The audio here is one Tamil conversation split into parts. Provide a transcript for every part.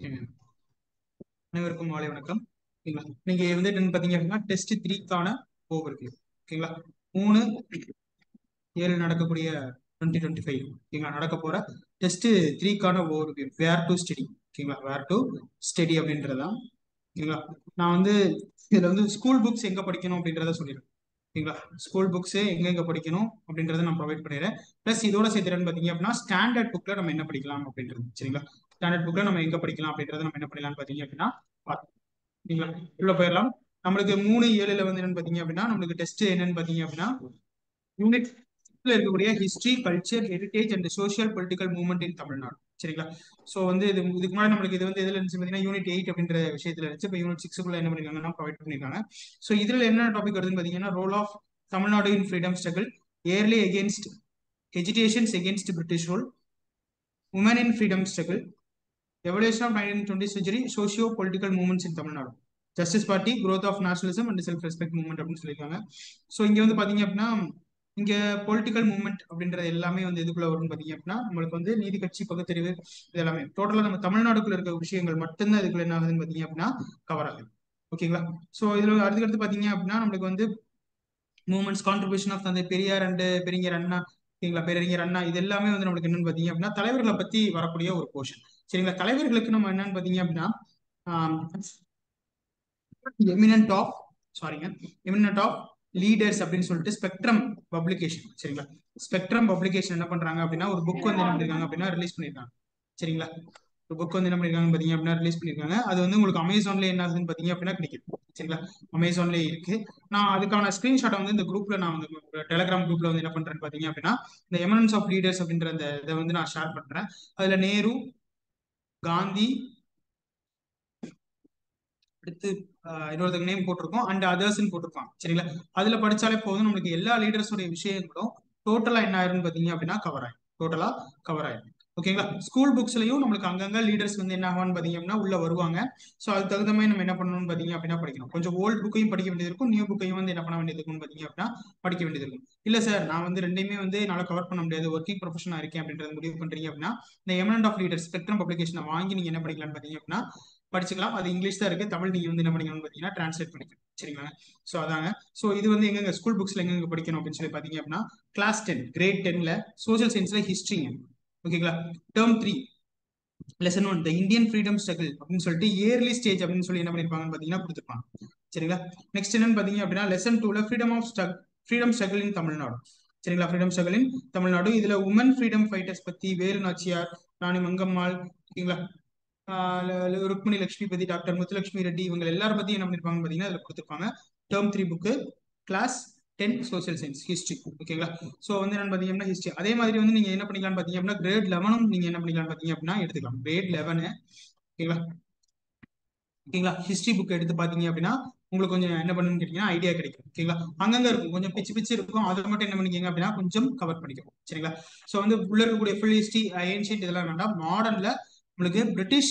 ம். அனைவருக்கும் மாலை வணக்கம். ஓகேங்களா, நீங்க வந்து என்னன்னு பாத்தீங்க அப்படின்னா டெஸ்ட் 3க்கான ஓவர் வியூ. ஓகேங்களா, 3/7 நடக்கக்கூடிய 2025 ஓகேங்களா நடக்க போற டெஸ்ட் 3க்கான overview, where to study. ஓகேங்களா, வேர் டு ஸ்டடி அப்படின்றதான். ஓகேங்களா, நான் வந்து இதுல வந்து ஸ்கூல் புக்ஸ் எங்க படிக்கணும் அப்படின்றத சொல்லிடுறேன். ஓகேங்களா, ஸ்கூல் புக்ஸ் எங்க படிக்கணும் அப்படின்றத நான் ப்ரொவைட் பண்ணிடுறேன். பிளஸ் இதோட சேர்த்துறேன்னு பாத்தீங்க அப்படின்னா ஸ்டாண்டர்ட் புக்ல நம்ம என்ன படிக்கலாம் அப்படின்றது. சரிங்களா, ஸ்டாண்டர்ட் புக்ல நம்ம எங்க படிக்கலாம் அப்படின்றத நம்ம என்ன பண்ணலாம்னு பாத்தீங்க அப்படின்னா பார்க்கலாம். சரிங்களா, உள்ள போயிடலாம். நம்மளுக்கு 3/7 வந்து என்னன்னு பாத்தீங்க அப்படின்னா நம்மளுக்கு டெஸ்ட் என்னன்னு பாத்தீங்க அப்படின்னா யூனிட் இருக்கக்கூடிய history, culture, heritage and social political movement in Tamil Nadu. சரிங்களா, சோ வந்து இதுக்கு முன்னாடி நம்மளுக்கு இது வந்து எதுல இருந்துச்சு பாத்தீங்கன்னா யூனிட் 8 அப்படின்ற விஷயத்துல இருந்துச்சு. இப்போ யூனிட் 6 என்ன பண்ணிருக்காங்கன்னா ப்ரொவைட் பண்ணிருக்காங்க. சோ இதுல என்ன டாபிக் வருதுன்னு பாத்தீங்கன்னா role of Tamil Nadu in freedom struggle, early against ஹெஜிடேஷன்ஸ் against British rule, woman in freedom struggle, evolution of 19th century socio political movements in Tamil Nadu, justice party, growth of nationalism and self respect movement அப்படின்னு சொல்லியிருக்காங்க. ஸோ இங்க வந்து பாத்தீங்க அப்படின்னா இங்க பொலிட்டிக்கல் மூவ்மெண்ட் அப்படின்றது எல்லாமே வந்து எதுக்குள்ள வரும்னு பாத்தீங்க அப்படின்னா நம்மளுக்கு வந்து நீதி கட்சி, பகுத்தறிவு, இது எல்லாமே டோட்டலா நம்ம தமிழ்நாடுக்குள்ள இருக்க விஷயங்கள் மட்டும்தான் இதுக்குள்ள என்ன ஆகுதுன்னு பாத்தீங்க அப்படின்னா கவர் ஆகுது. ஓகேங்களா, ஸோ இதுல அடுத்து பாத்தீங்க அப்படின்னா நம்மளுக்கு வந்து மூமெண்ட்ஸ், கான்ட்ரிபியூஷன் ஆஃப் தந்தை பெரியார் அண்ட் பெரியார் அண்ணா. ஓகேங்களா, பேரறிஞர் அண்ணா, இது எல்லாமே வந்து நம்மளுக்கு என்னன்னு பாத்தீங்க அப்படின்னா தலைவர்களை பத்தி வரக்கூடிய ஒரு போர்ஷன். சரிங்களா, தலைவர்களுக்கு நம்ம என்னன்னு பாத்தீங்க அப்படின்னா எமினன்ட் ஆஃப் சாரிங்க எமினன்ட் ஆஃப் லீடர்ஸ் அப்படின்னு சொல்லிட்டு ஸ்பெக்ட்ரம் பப்ளிகேஷன். சரிங்களா, ஸ்பெக்ட்ரம் பப்ளிகேஷன் என்ன பண்றாங்க அப்படின்னா ஒரு புக் வந்து என்ன பண்ணிருக்காங்க அப்படின்னா ரிலீஸ் பண்ணிருக்காங்க. சரிங்களா, ஒரு புக் வந்து என்ன பண்ணிருக்காங்க பாத்தீங்க அப்படின்னா ரிலீஸ் பண்ணிருக்காங்க. அது வந்து உங்களுக்கு அமேசான்ல என்ன ஆகுதுன்னு பாத்தீங்க அப்படின்னா கிடைக்குது. சரிங்களா, அமேசான்லயே இருக்கு. நான் அதுக்கான ஸ்கிரீன்ஷாட் வந்து இந்த குரூப்ல நான் வந்து டெலிகிராம் குரூப்ல வந்து என்ன பண்றேன்னு பாத்தீங்க அப்படின்னா இந்த எமனன்ஸ் ஆஃப் லீடர்ஸ் அப்படின்ற அந்த இதை வந்து நான் ஷேர் பண்றேன். அதுல நேரு, காந்தி, அடுத்து இன்னொருத்தங்க நேம் போட்டிருக்கோம் அண்ட் அதர்ஸ்ன்னு போட்டிருக்கோம். சரிங்களா, அதுல படிச்சாலே போதும், நம்மளுக்கு எல்லா லீடர்ஸோட விஷயங்களும் டோட்டலா என்ன ஆயிரும் பாத்தீங்க அப்படின்னா கவர் ஆயிடும். டோட்டலா கவர் ஆயிடும். ஓகேங்களா, ஸ்கூல் புக்ஸ்லயும் நம்மளுக்கு அங்கங்க லீடர்ஸ் வந்து என்ன ஆகும்னு பாத்தீங்க அப்படின்னா உள்ள வருவாங்க. ஸோ அதுக்கு தகுந்த மாதிரி நம்ம என்ன பண்ணணும்னு பாத்தீங்க அப்படின்னா படிக்கணும். கொஞ்சம் ஓல்டு புக்கையும் படிக்க வேண்டியது இருக்கும், நியூ புக்கையும் வந்து என்ன பண்ண வேண்டியது இருக்கும்னு பாத்தீங்க அப்படின்னா படிக்க வேண்டியது இருக்கும். இல்ல சார், நான் வந்து ரெண்டையுமே வந்து என்னால கவர் பண்ண முடியாது, ஒர்க்கிங் ப்ரொஃபஷனா இருக்கேன் அப்படின்றது முடிவு பண்றீங்க அப்படின்னா இந்த எமனன்ட் ஆஃப் லீடர்ஸ் ஸ்பெக்ட்ரம் பப்ளிகேஷனை வாங்கி நீங்க என்ன படிக்கலாம்னு பாத்தீங்க அப்படின்னா படிச்சுக்கலாம். அது இங்கிலீஷ் தான் இருக்கு, தமிழ் நீங்க வந்து என்ன பண்ணிக்கணும்னு பாத்தீங்கன்னா டிரான்ஸ்லேட் பண்ணிக்கணும். சரிங்களா, ஸோ அதாங்க. ஸோ இது வந்து எங்க ஸ்கூல் புக்ஸ்ல எங்க படிக்கணும் அப்படின்னு சொல்லி பாத்தீங்க அப்படின்னா கிளாஸ் 10 கிரேட் 10ல சோஷியல் சயின்ஸ்ல ஹிஸ்டரிங்க. ஓகேங்களா, term 3 lesson 1 the Indian freedom struggle அப்படின்னு சொல்லிட்டு இயர்லி ஸ்டேஜ் அப்படின்னு சொல்லி என்ன பண்ணிருப்பாங்கன்னு பாத்தீங்கன்னா கொடுத்துருப்பாங்க. சரிங்களா, நெக்ஸ்ட் என்னன்னு பாத்தீங்க அப்படின்னா லெசன் 2ல ஃப்ரீடம் ஸ்ட்ரகிள் இன் தமிழ்நாடு. சரிங்களா, ஃப்ரீடம் ஸ்ட்ரகிள் இன் தமிழ்நாடு. இதுல உமன் ஃப்ரீடம் ஃபைட்டர்ஸ் பத்தி வேலு நாச்சியார், ராணி மங்கம்மாள், ஓகேங்களா, ருக்மணி லட்சுமி பதி, டாக்டர் முத்துலட்சுமி ரெட்டி, இவங்க எல்லாரும் பத்தி என்ன பண்ணிருப்பாங்க பாத்தீங்கன்னா அதுல கொடுத்துருப்பாங்க. Term 3 book, class 10 social science history. ஓகேங்களா, சோ வந்து என்ன பாத்தீங்கன்னா ஹிஸ்டரி. அதே மாதிரி வந்து நீங்க என்ன பண்ணிக்கலாம் பாத்தீங்க அப்படின்னா கிரேட் 11 நீங்க என்ன பண்ணிக்கலாம் பாத்தீங்க அப்படின்னா எடுத்துக்கலாம். கிரேட் 11. ஓகேங்களா, ஓகேங்களா, ஹிஸ்டரி புக் எடுத்து பாத்தீங்க அப்படின்னா உங்களுக்கு கொஞ்சம் என்ன பண்ணுன்னு கேட்டீங்கன்னா ஐடியா கிடைக்கும். ஓகேங்களா, அங்கங்க இருக்கும், கொஞ்சம் பிச்சு பிச்சு இருக்கும், அதை மட்டும் என்ன பண்ணிக்கங்க அப்படின்னா கொஞ்சம் கவர் பண்ணிக்கும். சரிங்களா, சோ வந்து உள்ள இருக்கக்கூடிய ஃபுல் ஹிஸ்டரி, ஏன்ஷியன்ட் இதெல்லாம் வேண்டாம். மாடர்ன்ல உங்களுக்கு பிரிட்டிஷ்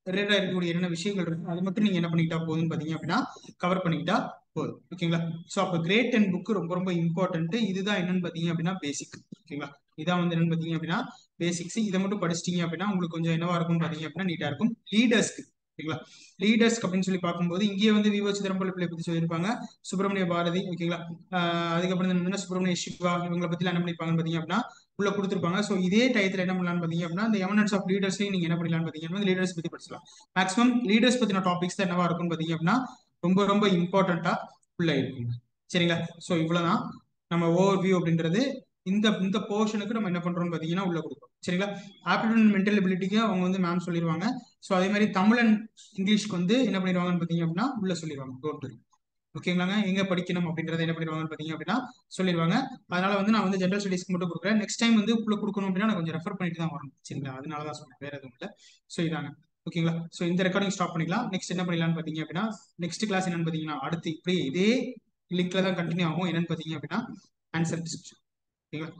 ரிலேட்டடா இருக்கக்கூடிய என்னென்ன விஷயங்கள் இருக்கு அது மட்டும் நீங்க என்ன பண்ணிக்கிட்டா போதும்னு பாத்தீங்க அப்படின்னா கவர் பண்ணிக்கிட்டா போதும். ஓகேங்களா, சோ அப்ப கிரேட் 10 புக் ரொம்ப ரொம்ப இம்பார்ட்டன்ட். இதுதான் என்னன்னு பாத்தீங்க அப்படின்னா பேசிக். ஓகேங்களா, இதான் வந்து என்னன்னு பாத்தீங்க அப்படின்னா பேசிக்ஸ். இதை மட்டும் படிச்சிட்டீங்க அப்படின்னா உங்களுக்கு கொஞ்சம் என்னவா இருக்கும் பாத்தீங்க அப்படின்னா நீட்டா இருக்கும். லீடர்ஸ்க்கு ஓகேங்களா, லீடர்ஸ் அப்படின்னு சொல்லி பார்க்கும்போது இங்கேயே வந்து விவோ சிதம்பரம் பிள்ளை பத்தி சொல்லியிருப்பாங்க, சுப்பிரமணிய பாரதி. ஓகேங்களா, அதுக்கப்புறம் என்ன சுப்பிரமணிய சிவா, இவங்களை பத்தி என்ன பண்ணிருப்பாங்கன்னு பாத்தீங்க அப்படின்னா உள்ள கொடுத்துருப்பாங்க. ஸோ இதே டயத்துல என்ன பண்ணலாம்னு பாத்தீங்க அப்படின்னா இந்த எமனன்ஸ் ஆஃப் லீடர்ஸ்லையும் நீங்க என்ன பண்ணலாம்னு பாத்தீங்கன்னா லீடர்ஸ் பத்தி படிச்சலாம். மேக்ஸிமம் லீடர்ஸ் பத்தின டாபிக்ஸ் தான் என்னவா இருக்கும்னு பாத்தீங்க அப்படின்னா ரொம்ப ரொம்ப இம்பார்ட்டண்டா உள்ள இருக்குங்க. சரிங்களா, ஸோ இவ்வளவுதான் நம்ம ஓவர் வியூ அப்படின்றது. இந்த இந்த போர்ஷனுக்கு நம்ம என்ன பண்றோம்னு பாத்தீங்கன்னா உள்ள கொடுப்போம். சரிங்களா, ஆப்டிடியூட் அண்ட் மென்டல் எபிலிட்டிக்கு அவங்க வந்து மேம் சொல்லிடுவாங்க. ஸோ அதே மாதிரி தமிழ் அண்ட் இங்கிலீஷ்க்கு வந்து என்ன பண்ணிடுவாங்கன்னு பாத்தீங்க அப்படின்னா உள்ள சொல்லிடுவாங்க. Don't worry. ஓகேங்களாங்க, எங்க படிக்கணும் அப்படின்றத என்ன பண்ணிடுவாங்கன்னு பாத்தீங்க அப்படின்னா சொல்லிடுவாங்க. அதனால வந்து நான் வந்து ஜென்ரல் ஸ்டடிஸ்க்கு மட்டும் கொடுக்குறேன். நெக்ஸ்ட் டைம் வந்து உள்ள கொடுக்கணும் அப்படின்னா நான் கொஞ்சம் ரெஃபர் பண்ணிட்டு தான் வரணும். சரிங்களா, அதனால தான் சொன்னேன், வேற எதுவும் இல்லை. ஸோ இதாங்க. ஓகேங்களா, ஸோ இந்த ரெக்கார்டிங் ஸ்டாப் பண்ணிக்கலாம். நெக்ஸ்ட் என்ன பண்ணிடலாம்னு பாத்தீங்க அப்படின்னா நெக்ஸ்ட் கிளாஸ் என்னன்னு பாத்தீங்கன்னா அடுத்து இப்படியே இதே லிங்க்ல தான் கண்டினியூ ஆகும். என்னன்னு பாத்தீங்க அப்படின்னா ஆன்சர் டிஸ்கஷன். ஓகேங்களா,